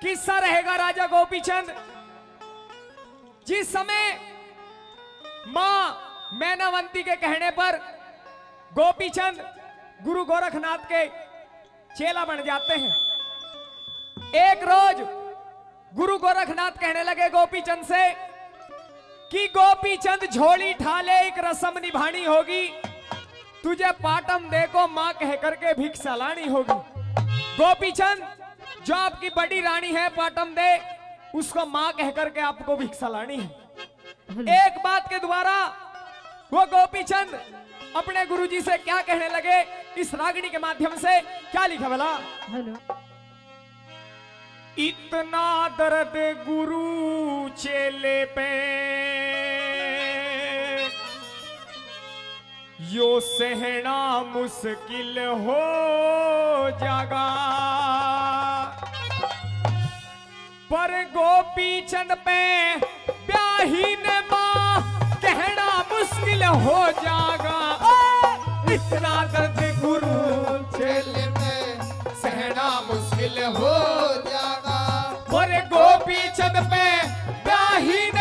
किस्सा रहेगा राजा गोपीचंद। जिस समय मां मैनावंती के कहने पर गोपीचंद गुरु गोरखनाथ के चेला बन जाते हैं। एक रोज गुरु गोरखनाथ कहने लगे गोपीचंद से कि गोपीचंद झोली ठाले एक रस्म निभानी होगी, तुझे पाटम दे को मां कह करके भिक्षा लानी होगी। गोपीचंद जो आपकी बड़ी रानी है पाटम दे, उसको मां कह करके आपको भिक्षा लानी है। एक बात के द्वारा वो गोपीचंद अपने गुरुजी से क्या कहने लगे, इस रागिणी के माध्यम से क्या लिखा भला। इतना दर्द गुरु चेले पे यो सहना मुश्किल हो जागा, पर गोपीचंद पे ब्याहीन मां कहना मुश्किल हो जागा। इतना दर्द गुरु चेले पे सहना मुश्किल हो जागा, और गोपीचंद पे ब्याहीन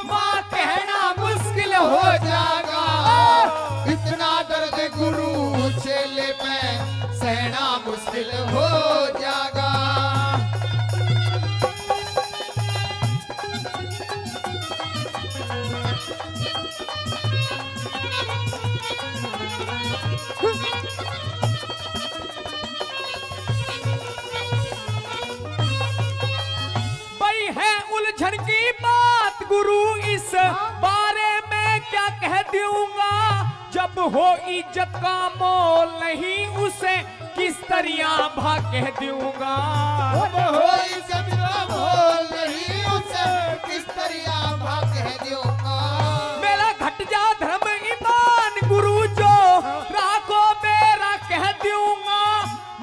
मां कहना मुश्किल हो जागा। इतना दर्द गुरु चेले पे सहना मुश्किल हो जागा। भाई है उलझन की बात गुरु, इस बारे में क्या कह दूंगा। जब हो इज्जत का मोल नहीं, उसे किस तरह भा कह दूंगा। जब हो इज्जत का मोल नहीं, उसे किस तरह भा कह दूंगा। मेरा घट जा धर्म ईमान गुरु, जो राखो मेरा कह दूंगा।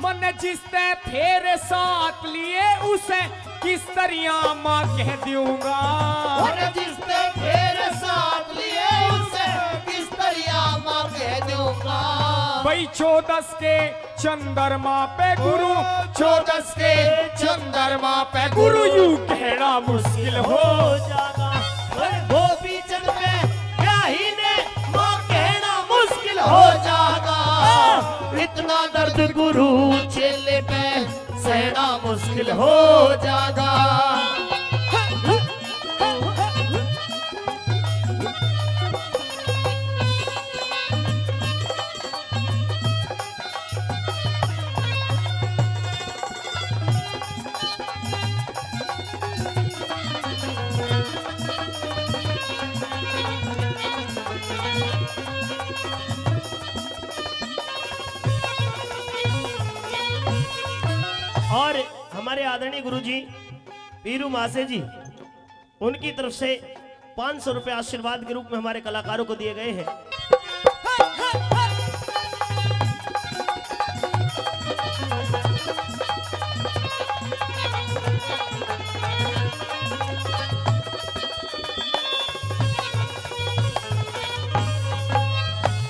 मन जिसने फेरे साथ लिए, उसे किस तरह मां कह दूंगा। और जिसने तेरे साथ लिए, उसे किस तरह मां कह दूंगा। भाई 14 के चंद्रमा पे गुरु, 14 के चंद्रमा पे गुरु, यूं कहना मुश्किल हो जागा। गोपीचंद पे ब्याही ने मां कहना मुश्किल हो जागा। इतना दर्द गुरु चेले पे सहना मुश्किल हो जागा। और हमारे आदरणीय गुरुजी पीरू मासे जी, उनकी तरफ से 500 रुपए आशीर्वाद के रूप में हमारे कलाकारों को दिए गए हैं।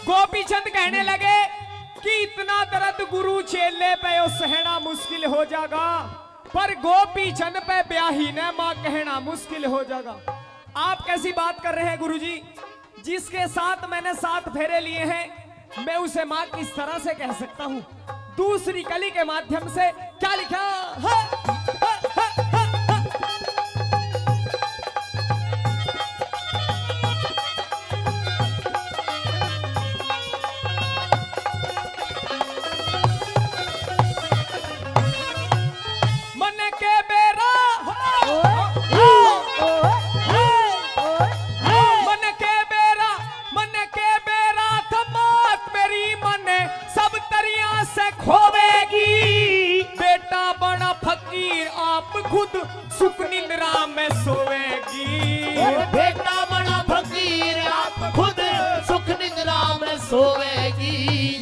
गोपीचंद कहने लगे कि इतना दर्द गुरु चेले पे ओ सहना मुश्किल हो जागा, पर गोपीचंद पे ब्याही ने मां कहना मुश्किल हो जागा। आप कैसी बात कर रहे हैं गुरुजी? जिसके साथ मैंने 7 फेरे लिए हैं, मैं उसे मां किस तरह से कह सकता हूं। दूसरी कली के माध्यम से क्या लिखा है? खुद सुख निंद्रा में सोएगी। बेटा बड़ा फकीर, आप खुद सुख निद्रा में सोएगी।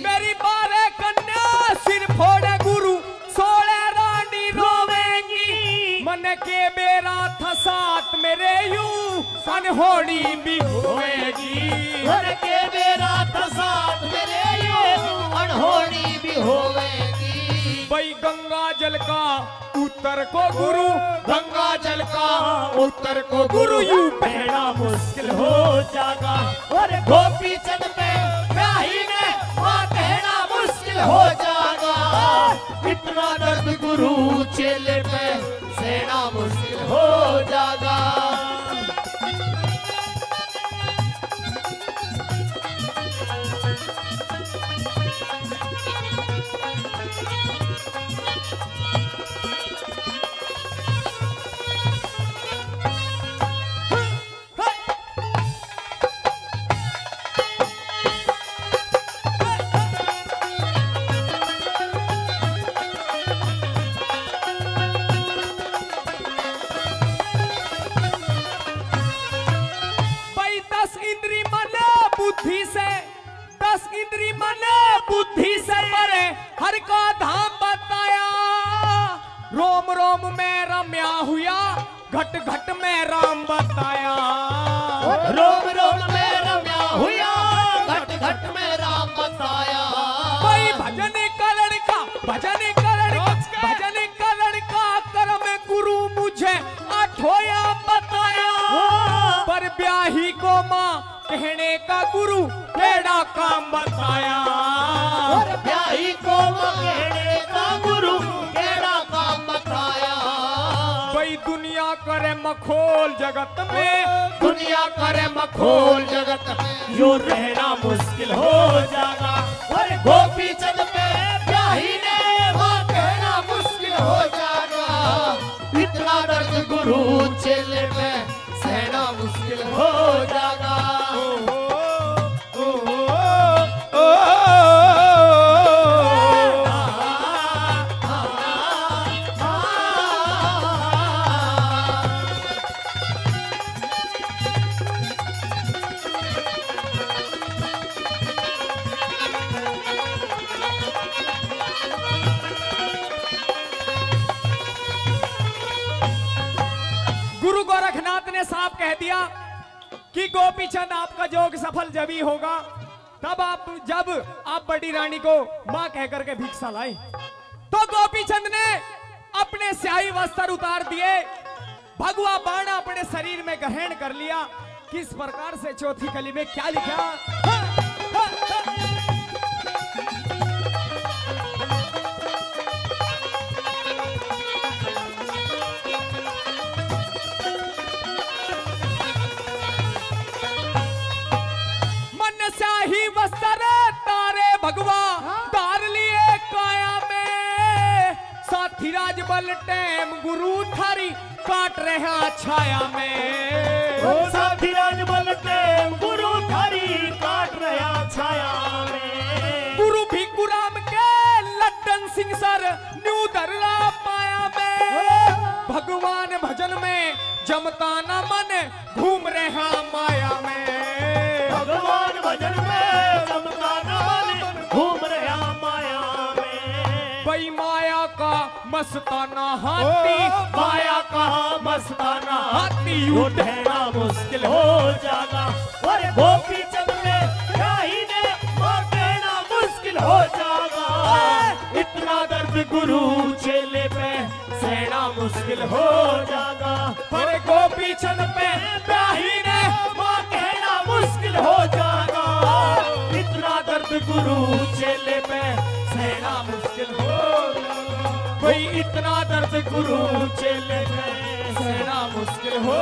मेरी 12 कन्या सिर फोड़े गुरु, 16 रानी रोवेगी। मन के मेरा था साथ मेरे, यूं अनहोनी भी होएगी। मन के मेरा था साथ मेरे, यूं अनहोनी भी होएगी। भाई गंगा जल का उत्तर को गुरु, गंगा जल का उत्तर को गुरु, यूं बहना मुश्किल हो जागा। और गोपी चंद पे ब्याही ने मां कहना मुश्किल हो जागा। इतना दर्द गुरु चेले पे सहना मुश्किल हो जागा। बुद्धि से परे हर का धाम बताया। रोम रोम में रम्या हुआ, घट घट में राम बताया। रोम रोम में रम्या हुआ, घट घट में राम बताया। भाई भजन करण का, भजन करण का, भजन करण का कर्म गुरु मुझे आठोया बताया। पर ब्याही को माँ कहने का गुरु केड़ा काम बताया। और ब्याही को कहने का गुरु केड़ा काम बताया। भाई दुनिया करे मखोल जगत में, दुनिया करे मखोल जगत में, यो रहना मुश्किल हो जागा। और गोपी चंद पे ब्याही ने मां कहना मुश्किल हो जागा। इतना दर्द गुरु चेले पे सहना मुश्किल हो जागा। गुरु गोरखनाथ ने साफ कह दिया कि गोपी चंद आपका जोग सफल जब ही होगा जब आप बड़ी रानी को मां कह करके भिक्षा लाए। तो गोपी चंद ने अपने स्याही वस्त्र उतार दिए, भगवा बाण अपने शरीर में ग्रहण कर लिया। किस प्रकार से चौथी कली में क्या लिखा? स्याही वस्त्र तारे भगवा तार लिए काया में। साथी राज बल टेम गुरु थारी काट रहा छाया में। ओ साथी राज बल टेम गुरु थारी काट रहा छाया में। गुरु भिक्खू राम के लड्डन सिंह सर न्यू दर्रा पाया में। भगवान भजन में जमता न मन घूम रहा माया में। भगवान भजन में जमता न मन घूम रहा माया में। भाई माया का मस्ताना हाथी, माया का मस्ताना हाथी यो ठहरा मुश्किल हो जागा। और गोपी चंद ने ब्याही ने मां कहना मुश्किल हो जागा। इतना दर्द गुरु चेले पे सहना मुश्किल हो जागा। पर गोपी चंद पे ब्याही ने मां कहना मुश्किल हो जागा। इतना दर्द गुरु चेले पे सहना मुश्किल हो जागा। भाई इतना दर्द गुरु चेले पे सहना मुश्किल हो